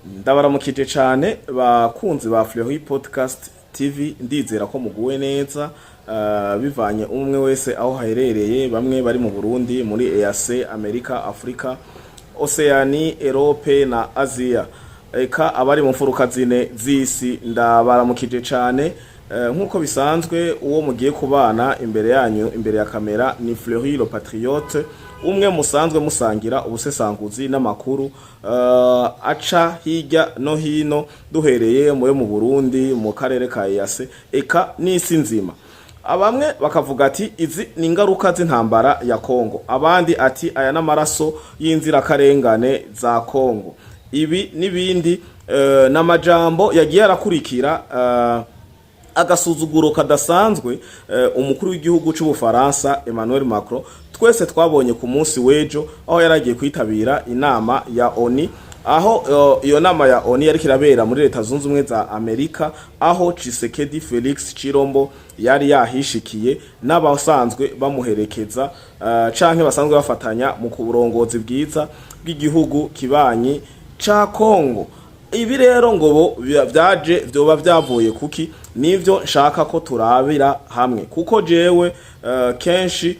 Ndabaramukije cyane bakunzi ba Fleury Podcast TV, ndizera ko muguwe neza bivanye umwe wese aho haherereye. Bamwe bari mu Burundi, muri EAC, Amerika, Afrika, Oceanie, Europe na Asia, eka abari mu mfuruka zine z'isi. Ndabaramukije cyane nkuko bisanzwe. Uwo mugiye kubana imbere yanyu, imbere ya kamera, ni Fleury le Patriote, umwe musanzwe musangira ubusesanguzi n'amakuru aca hirya no hino, duhereye mu Burundi, mu karere ka EAC, eka n'isi nzima. Abamwe bakavuga ati izi ni ingaruka z'intambara ya Kongo, abandi ati aya n'amaraso y'inzirakarengane za Kongo. Ibi n'ibindi n'amajambo yagiye arakurikira agasuzuguro kadasanzwe umukuru w'igihugu cy'Ubufaransa Emmanuel Macron twese twabonye ku munsi w'ejo, aho yaragiye kwitabira inama ya ONU, aho iyo nama ya ONU yari kirabera muri Leta Zunze Ubumwe za Amerika, aho Tshisekedi Felix Chilombo yari yahishikiye n'abasanzwe bamuherekeza canke basanzwe bafatanya mu kuburongozi bwiza bw'igihugu kibanyi ca Kongo. Ibi rero ngo vyoba vyavuye kuki? Nivyo nshaka ko turabira hamwe, kuko jewe kenshi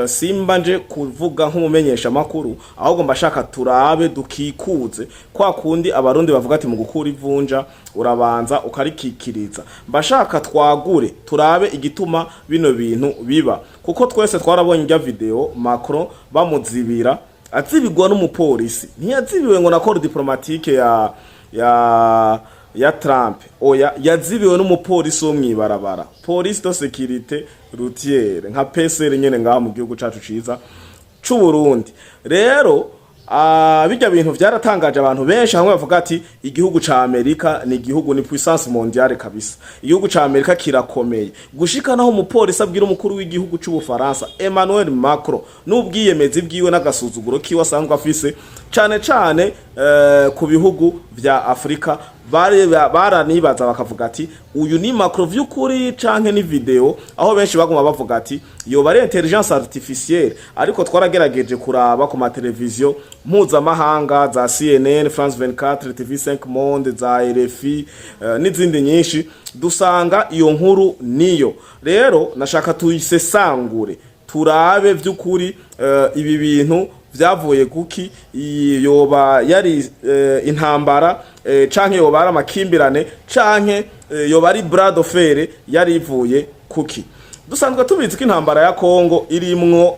simba nje kuvuga nk'umumenyesha makuru, ahubwo mbashaka turabe dukikuze kwa kundi abarundi bavuga ati mu gukura ivunja urabanza ukarikikiriza. Mbashaka twagure turabe igituma bino bintu biba, kuko twese twarabonye irya video Macron bamuzibira, azibigwa n'umupolisi. Ntiyazibiwe ngo na corps diplomatique ya Trump, oya, yazibiwe n'umupolisi wo mwibarabara, police de sécurité routière, nka PCR nyene ngaha mu gihugu cacu ciza c'u Burundi. Rero bijya bintu byaratangaje abantu benshi, hamwe bavuga ati igihugu ca Amerika ni igihugu, ni puissance mondiale kabisa, igihugu ca Amerika kirakomeye, gushika naho umupolisi abwira umukuru w'igihugu c'Ubufaransa Emmanuel Macron n'ubwiyemezi bwiwe n'agasuzuguro kiwe asanzwe afise cane ku bihugu vya Afrika. Baranibaza bakavuga ati uyu ni Macron vy'ukuri canke ni video, aho benshi baguma bavuga ati yoba ari intelligence artificielle. Ariko twaragerageje kuraba ku mateleviziyo mpuzamahanga za CNN, France 24, TV5 Monde, za RFI n'izindi nyinshi, dusanga iyo nkuru niyo. Rero nashaka tuyisesangure turabe vy'ukuri ibi bintu vyavuye kuki, yoba yari intambara canke yoba ari amakimbirane canke yoba ari bras de fer yari ivuye kuki. Dusanzwe tubizi ko intambara ya Kongo irimwo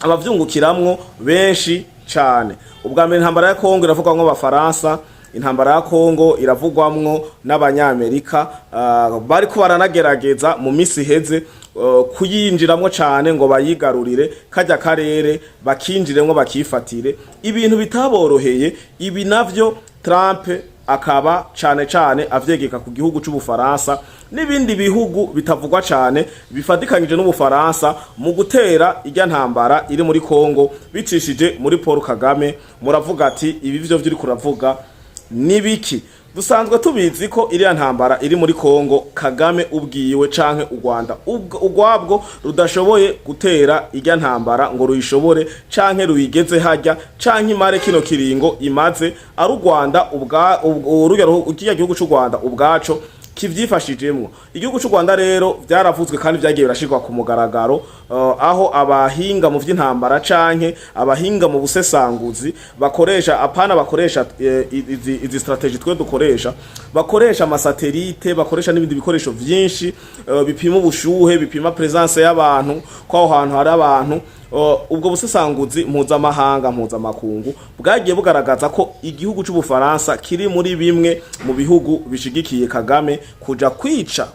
abavyungukiramwo benshi cane. Ubwa mbere intambara ya Kongo iravugwamwo abafaransa, intambara ya Kongo iravugwamwo n'abanyamerika, bariko baranagerageza mu misi heze kuyinjiramwo cane ngo bayigarurire kajya karere, bakinjiremwo bakifatire. Ibintu bitaboroheye ibi, navyo Trump akaba cane avyegeka ku gihugu c'Ubufaransa n'ibindi bihugu bitavugwa cane bifatikanyije n'Ubufaransa mu gutera irya ntambara iri muri Kongo bicishije muri Paul Kagame. Muravuga ati ibi vyo uri kuravuga nibiki? Dusanzwe tubizi ko iriya ntambara iri muri Kongo Kagame ubwiwe canke u Rwanda ubwabwo rudashoboye gutera irya ntambara ngo ruyishobore canke ruyigeze hajya canke imare kino kiringo imaze, ari u Rwanda urya gihugu c'u Rwanda ubwaco kivyifashijemwo. Igihugu c'u Rwanda rero vyaravuzwe kandi vyagiye birashirwa ku mugaragaro, aho abahinga mu vy'intambara canke abahinga mu busesanguzi bakoresha izi strategy twe dukoresha, bakoresha amasatelite, bakoresha n'ibindi bikoresho vyinshi bipima ubushuhe, bipima presence y'abantu, ko aho hantu hari abantu. Ubwo busesanguzi mpuzamakungu bwagiye bugaragaza ko igihugu c'Ubufaransa kiri muri bimwe mu bihugu bishigikiye Kagame kuja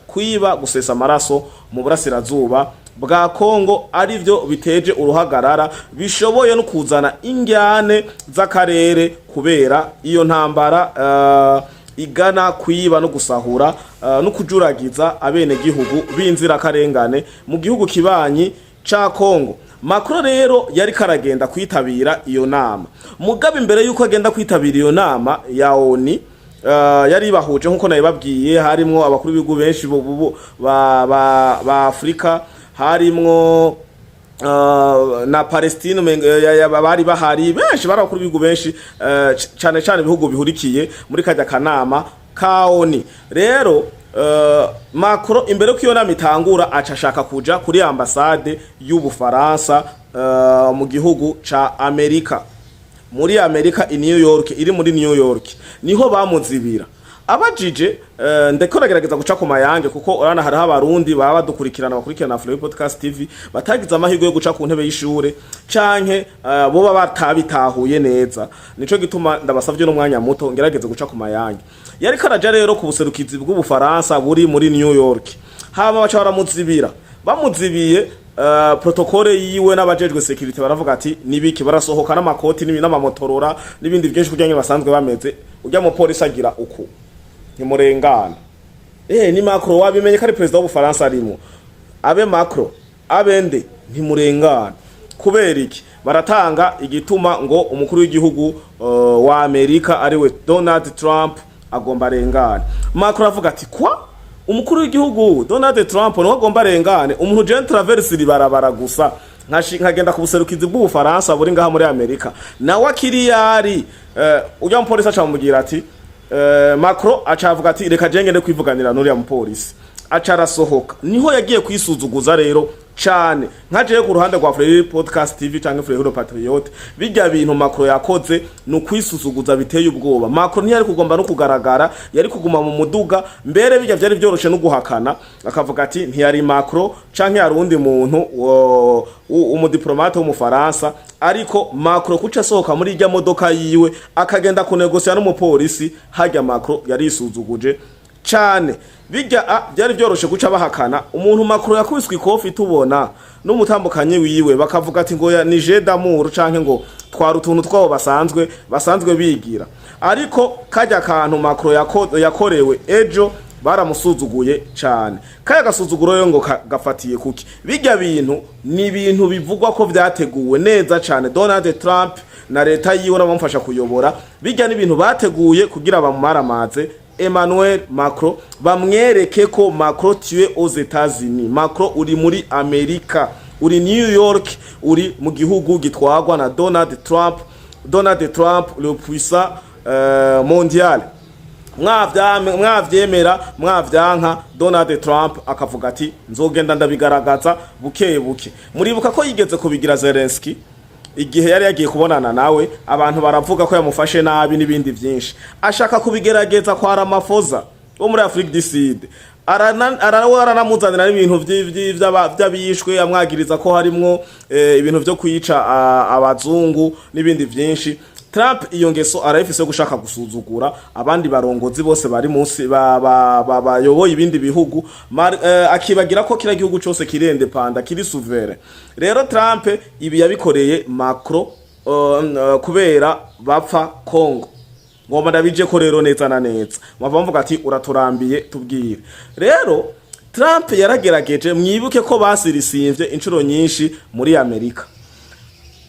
kwiba gusesa amaraso mu burasirazuba bwa Kongo, ari byo biteje uruhagarara, bishoboye no kuzana ingyane z'akarere kubera iyo ntambara igana kwiba no gusahura no kujuragiza abene gihugu b'inzirakarengane mu gihugu kibanyi ca Kongo. Macron rero yari karagenda kwitabira iyo nama. Mugabe imbere yuko agenda kwitabira iyo nama ya ONU, yari bahuje nkuko nabibabwiye, harimo abakuru b'ibihugu benshi ba Afrika, harimo na Palestine bari bahari benshi barakuru bihugu benshi cyane cyane ibihugu bihurikiye muri kajya kanama kaoni. Rero Macron imbere ko iyo nama itangura acashaka kuja kuri ambassade y'Ubufaransa mu gihugu ca Amerika, muri Amerika i New York, iri muri New York niho bamuzibira. Abajije ndeko nagerageza guca ku mayange kuko urana hari abarundi baba badukurikirana bakurikirana Free Podcast TV batagize amahirwe yo guca ku ntebe y'ishure canke bo baba batabitahuye neza, nico gituma ndabasavye no mwanya muto ngerageze guca ku mayange. Yari karaja rero ku buserukizi bw'Ubufaransa buri muri New York, hama baca baramuzibira. Bamuzibiye protokole yiwe n'abajejwe security baravuga ati nibiki, barasohoka n'amakoti n'amamotorora n'ibindi byinshi kujyanye basanzwe bameze. Ujya mu polisi agira uku ntimurengana. Ni Macron wabimenye ko ari president w'Ubufaransa arimo. Abe Macron abende ntimurengana. Kubera iki? Baratanga igituma ngo umukuru w'igihugu wa Amerika ariwe Donald Trump agomba arengane. Macron avuga ati kwa umukuru w'igihugu Donald Trump no agomba arengane, umuntu je traverse ribarabara gusa nkagenda ku buserukizi bw'Ubufaransa buri ngaha muri Amerika nawe akiriyari. Ujya mu polisi acamugira ati Macron acavuga ati reka jengende kwivuganira n'uriya mu polisi, acarasohoka. Niho yagiye kwisuzuguza rero cyane. Nkaje ku ruhande rwa Free Podcast TV cyangwa Free Patriot, bijya bintu Macron yakoze no kwisuzuguza biteye ubwoba. Macron ntiyari kugomba no kugaragara, yari kuguma mu muduga. Mbere bijya byari byoroshe no guhakana, akavuga ati ntiyari Macron canke yari undi muntu umudiplomate w'Umufaransa. Ariko Macron kuca sohoka muri ijya modoka yiwe akagenda kunegosia n'umupolisi, hajya Macron yari isuzuguje cyane. Bijya byari byoroshe guca bahakana umuntu Macron yakubiswe ikofi tubona n'umutambukanye wiwe, bakavuga ati ngo ni je d'amour canke ngo twara utuntu twabo basanzwe bigira. Ariko kajya kantu Macron yakorewe ejo baramusuzuguye cyane. Kaya gasuzuguro yo ngo gafatiye kuki? Bijya bintu ni ibintu bivugwa ko vyateguwe neza cyane. Donald Trump na leta yiwe n'abamufasha kuyobora, bijya n'ibintu bateguye kugira bamumaramaze Emmanuel Macron, bamwereke ko Macron tué aux États-Unis. Macron uri muri Amerika, uri New York, uri mu gihugu gitwagwa na Donald Trump le puissant mondial. Mwavyemera mwavyanka, Donald Trump akavuga ati nzogenda ndabigaragaza buke buke. Muribuka ko yigeze kubigira Zelensky igihe yari yagiye kubonana nawe, abantu baravuga ko yamufashe nabi n'ibindi byinshi. Ashaka kubigerageza kwa Ramaphosa wo muri Afrique du Sud, aranamuzanira ibintu by'abishwe, amwagiriza ko harimwo ibintu byo kwica abazungu n'ibindi byinshi. Trump iyo ngeso arayifise gushaka gusuzugura abandi barongozi bose bari munsi bayoboye ibindi bihugu, akibagira ko kira gihugu cyose kirende panda kiri souverain. Rero Trump ibi yabikoreye Macron kubera bapfa Congo. Ngomba ndabije ko rero neza na neza mwavuga ati uraturambiye tubwire. Rero Trump yaragerageje, mwibuke ko basirisimvye inshuro nyinshi muri Amerika.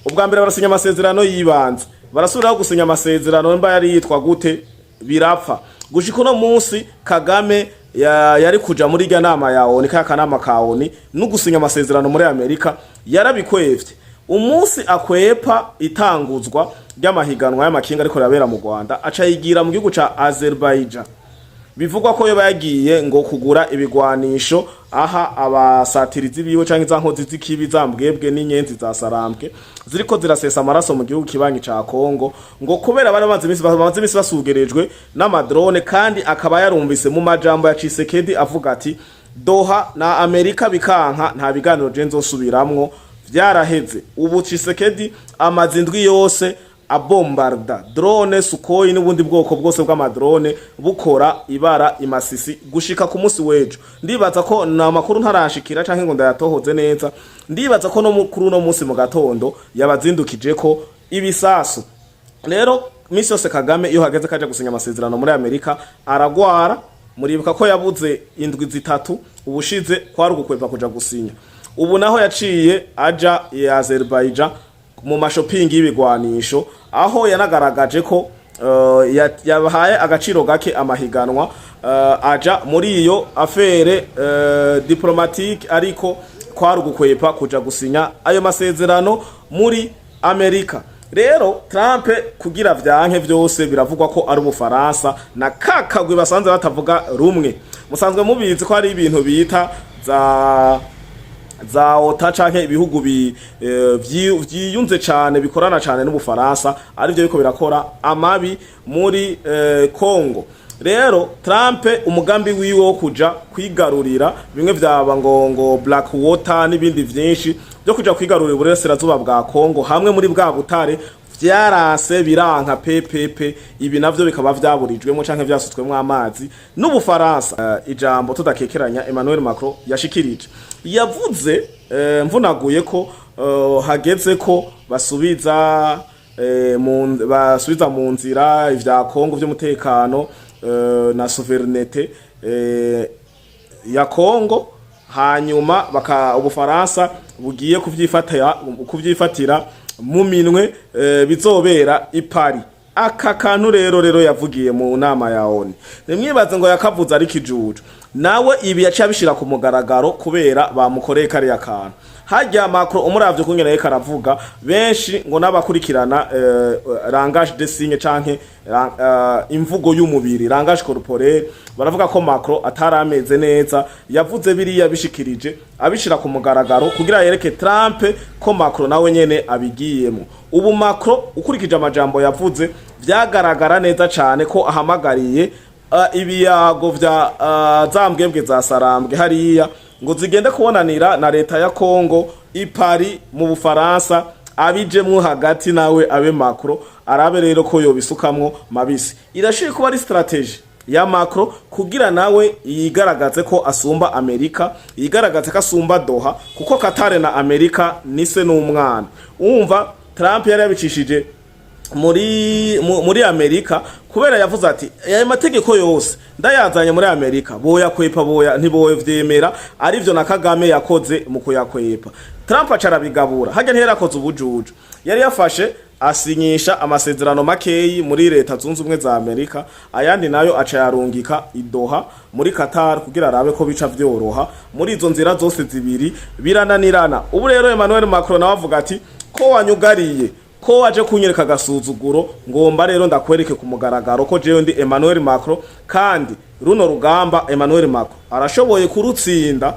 Ubwa mbere barasinya amasezerano yibanze, barasubiraho gusinya amasezerano mba yari yitwa gute birapfa. Gushika uno munsi Kagame yari kuja muri irya nama ya ONU, ka kanama ka ONU no gusinya amasezerano muri Amerika yarabikwevye. Umunsi akwepa itanguzwa ry'amahiganwa y'amakinga ariko rabera mu Rwanda, aca yigira mu gihugu ca Azerbaijan. Bivugwa ko yo bayagiye ngo kugura ibigwanisho aha abasatirizi biwe canke zankozi zikibi zambwebwe n'inyenzi za sarambwe ziriko zirasesa amaraso mu gihugu kibanyi ca Kongo, ngo kubera bamaze imisi basugerejwe n'amadrone. Kandi akaba yarumvise mu majambo ya Tshisekedi avuga ati Doha na Amerika bikanka nta biganiro je nzosubiramwo, vyaraheze. Ubu Tshisekedi amaze indwi yose abombarda drone Sukhoi n'ubundi bwoko bwose bw'amadrone bukora ibara imasisi gushika ku munsi wejo. Ndibaza ko na makuru ntarashikira canke ngo ndayatohoze neza, ndibaza ko no mukuru no munsi mu gatondo yabazindukije ko ibisasu. Rero misi yose Kagame iyo hageze kaje gusinya amasezerano muri Amerika aragwara. Muribuka ko yabuze indwi zitatu ubushize kwari ugukwepa kuja gusinya. Ubu naho yaciye aja ya Azerbaijan mu mashopingi y'ibigwanisho, aho yanagaragaje ko yabahaye agaciro gake amahiganwa, aja muri iyo affaire diplomatique. Ariko kwari ugukwepa kuja gusinya ayo masezerano muri Amerika. Rero Trump kugira vyanke vyose biravugwa ko ari Ubufaransa na kakagwe basanze batavuga rumwe. Musanzwe mubizi ko hari ibintu bita za OTA canke ibihugu vyiyunze cane bikorana cane n'Ubufaransa arivyo biko birakora amabi muri Congo. Rero Trump umugambi wiwe wo kuja kwigarurira bimwe vyaba ngo Black Water n'ibindi vyinshi byo kuja kwigarurira uburasirazuba bwa Congo hamwe muri bwa butare vyarase biranka PPP ibi navyo bikaba vyaburijwemo canke vyasutswemo amazi n'Ubufaransa. Ijambo tudakekeranya Emmanuel Macron yashikirije yavuze mvunaguye ko hageze ko basubiza mu nzira ivya Congo vy'umutekano na souveraineté ya Congo, hanyuma Ubufaransa bugiye kuvyifatira mu minwe bizobera i Paris. Aka kantu rero yavugiye mu nama ya ONU nimwibaze ngo yakavuze ari kijuju nawe ibi yaca bishira ku mugaragaro kubera bamukoreye kariya kantu. Hajya Macron umuravye kungena yeka aravuga benshi ngo nabakurikirana langage de signe canke imvugo y'umubiri langage corporel baravuga ko Macron atarameze neza, yavuze biriya bishikirije abishira ku mugaragaro kugira yereke Trump ko Macron nawe nyene abigiyemo. Ubu Macron ukurikije amajambo yavuze vyagaragara neza cane ko ahamagariye ibiyago vya zambwebwe za sarambwe hariya ngo zigende kubonanira na leta ya Congo i Paris mu Bufaransa abijemwo hagati nawe abe Macron arabe rero ko yobisukamwo mabisi. Irashire kuba ari strategy ya Macron kugira nawe yigaragaze ko asumba Amerika, yigaragaze ko asumba Doha kuko Qatar na Amerika nise n'umwana. Umva Trump yari yabicishije muri Amerika kubera yavuze ati aya mategeko yose ndayazanye muri Amerika boya kwepa boya ntiboye vyemera arivyo na Kagame yakoze mu kuyakwepa. Trump acarabigabura hajya ntera koze ubujuju yari yafashe asinyisha amasezerano makeyi muri leta zunze ubumwe za Amerika, ayandi nayo aca yarungika idoha muri Qatar kugira arabe ko bica vyoroha. Muri izo nzira zose zibiri birananirana. Ubu rero Emmanuel Macron navuga ati ko wanyugariye ko waje kunyereka gasuzuguro ngomba rero ndakwereke ku mugaragaro ko jewe ndi Emmanuel Macron kandi runo rugamba Emmanuel Macron arashoboye kurutsinda,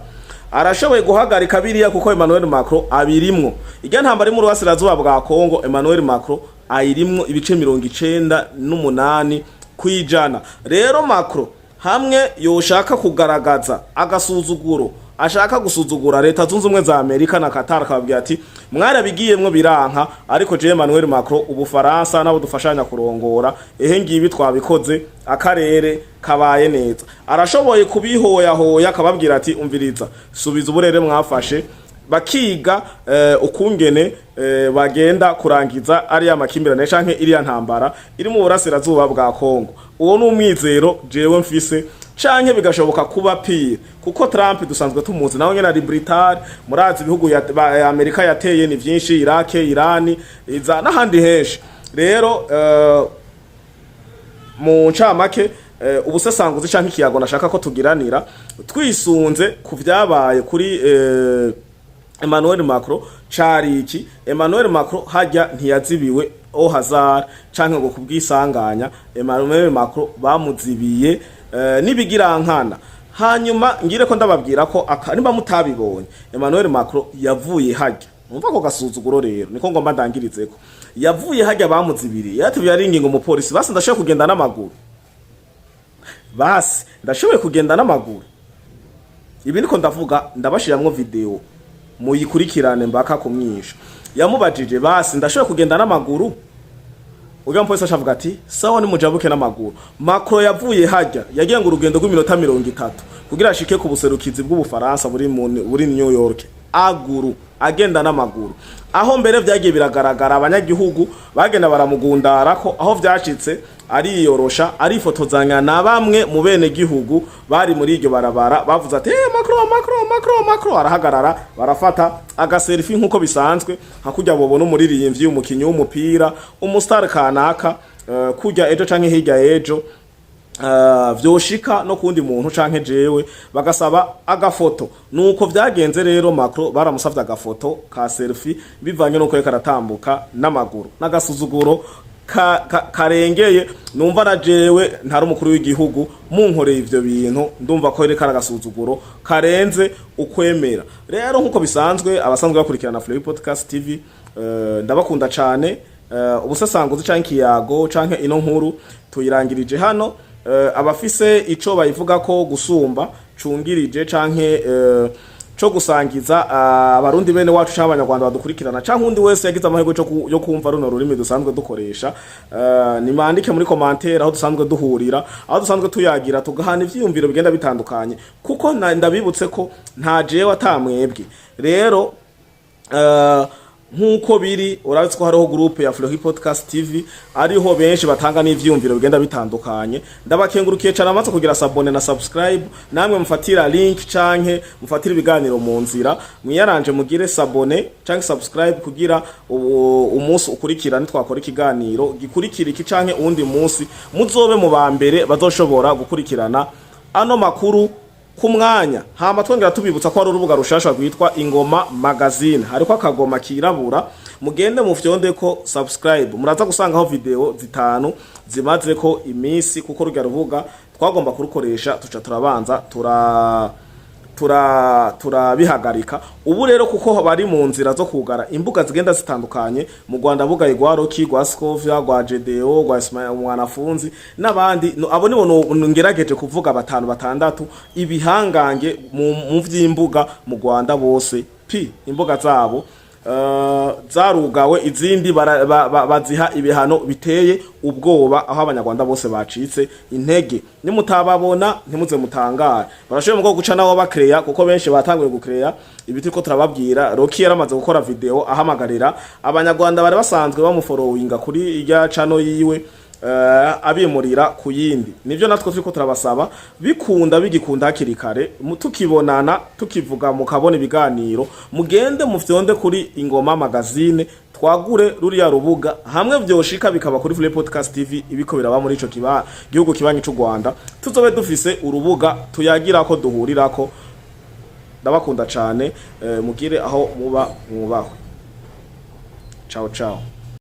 arashoboye guhagarika biriya kuko Emmanuel Macron abirimwo. Ijya ntambara mu ruwasirazuba bwa Congo Emmanuel Macron ayirimwo ibice 98 kwijana. Rero Macron hamwe yoshaka kugaragaza agasuzuguro ashaka gusuzugura leta zunze ubumwe za Amerika na Qatar akababwira ati mwarabigiyemwo biranka ariko je Emmanuel Macron Ubufaransa nabo dufashanya kurongora ngibi twabikoze akarere kabaye neza. Arashoboye kubihoya akababwira ati umviriza subiza uburere mwafashe bakiga ukungene bagenda kurangiza ari amakimbirane canke iriya ntambara iri mu burasirazuba bwa Congo. Uwo n'umwizero jewe mfise canke bigashoboka kuba pire kuko Trump dusanzwe tumuzi nawe nyene ari Britain murazi ibihugu ya Amerika yateye ni vyinshi, Iraq, Iran, iza n'ahandi henshi. Rero mu ncamake ubusesanguzi canke ikiyago nashaka ko tugiranira twisunze ku vyabaye kuri Emmanuel Macron cariki. Emmanuel Macron hajya ntiyazibiwe au hasard canke ngo kubwisanganya. Emmanuel Macron bamuzibiye nibigirankana. Hanyuma ngire ko ndababwira ko nimba mutabibonye Emmanuel Macron yavuye hajya umva ko gasuzuguro rero niko ngomba ndangirizeko yavuye hajya bamuzibiriye yatubiye aringingo mu polisi basi ndashoboye kugenda n'amaguru, basi ndashoboye kugenda n'amaguru. Ibi niko ndavuga ndabashiramwo video muyikurikirane mbaka kumwisha. Yamubajije basi ndashoboye kugenda n'amaguru, uga mpolisi ashavuga ati sawa ni mujabuke n'amaguru. Macron yavuye hajya yagiye ngo urugendo rw'iminota 30 kugira ashike ku buserukizi bw'Ubufaransa buri New York aguru agenda n'amaguru. Aho mbere vyagiye biragaragara abanyagihugu bagenda baramugundara ko aho vyashitse ari yorosha ari fotozanya na bamwe mu bene gihugu bari muri iryo barabara bavuze ati Macron arahagarara barafata aga selfie nkuko bisanzwe hakujya bobona umuririmbyi umukinyi w'umupira umustar kanaka kujya ejo canke hirya ejo vyoshika no kundi muntu canke jewe bagasaba agafoto. Nuko vyagenze rero Macron baramusavye agafoto ka selfie bivanye nuko yeka aratambuka n'amaguru n'agasuzuguro karengeye. Numva na jewe ntari umukuru w'igihugu munkoreye ivyo bintu, ndumva ko reka aragasuzuguro karenze ukwemera. Rero nkuko bisanzwe abasanzwe bakurikirana Conflit Podcast TV, ndabakunda cane. Ubusasanguzi canke ikiyago canke ino nkuru tuyirangirije hano. Abafise ico bayivuga ko gusumba cungirije canke co gusangiza abarundi bene wacu canke abanyarwanda badukurikirana canke undi wese yagize amahirwe yo kumva runo rurimi dusanzwe dukoresha, nimandike muri commentaire aho dusanzwe duhurira, aho dusanzwe tuyagira tugahana ivyiyumviro bigenda bitandukanye, kuko ndabibutse ko nta jewe atamwebwe. Rero nkuko biri urabitse ko hariho groupe ya Conflit Podcast TV ariho benshi batanga n'ivyumviro bigenda bitandukanye. Ndabakengurukiye cyane amaze kugira sabone na subscribe, namwe mufatira link canke mufatira ibiganiro mu nzira, mwiyaranje mugire sabone canke subscribe kugira umunsi ukurikira nitwakora ikiganiro gikurikira iki canke undi munsi muzobe mu bambere bazoshobora gukurikirana ano makuru ku mwanya. Hama twongera tubibutsa ko ari urubuga rushasha rwitwa Ingoma Magazine, hariko akagoma kirabura, mugende mufyonde ko subscribe, muraza gusangaho video zitanu zimaze ko imisi, kuko rujya rubuga twagomba kurukoresha tuca turabanza turabihagarika. Ubu rero kuko bari mu nzira zo kugara imbuga zigenda zitandukanye mu Rwanda, bugaye gwa Roki, gwa Scovia, gwa GDO, gwa Ismail Mwanafunzi n'abandi, abo nibo ngerageje kuvuga batanu batandatu ibihangange mu vy'imbuga mu Rwanda bose imbuga zabo zarugawe, izindi baziha ibihano biteye ubwoba, aho abanyarwanda bose bacitse intege. Nimutababona ntimuze mutangara, barashoboye mugo guca nawo bakreya, kuko benshi batanguye gukreya ibiti ko turababwira. Roki yaramaze gukora video ahamagarira abanyarwanda bari basanzwe bamufollowinga kuri irya channel yiwe abimurira ku yindi. Nivyo natwe turiko turabasaba, bigikunda hakiri kare, tukibonana tukivuga mukabona ibiganiro, mugende mufyonde kuri Ingoma Magazine, twagure ruriya rubuga, hamwe vyoshika bikaba kuri Conflit Podcast TV ibiko biraba muri ico gihugu kibanyi c'u Rwanda, tuzobe dufise urubuga tuyagirako duhurirako. Ndabakunda cane, mugire aho muba mwubahwe. Ciao ciao.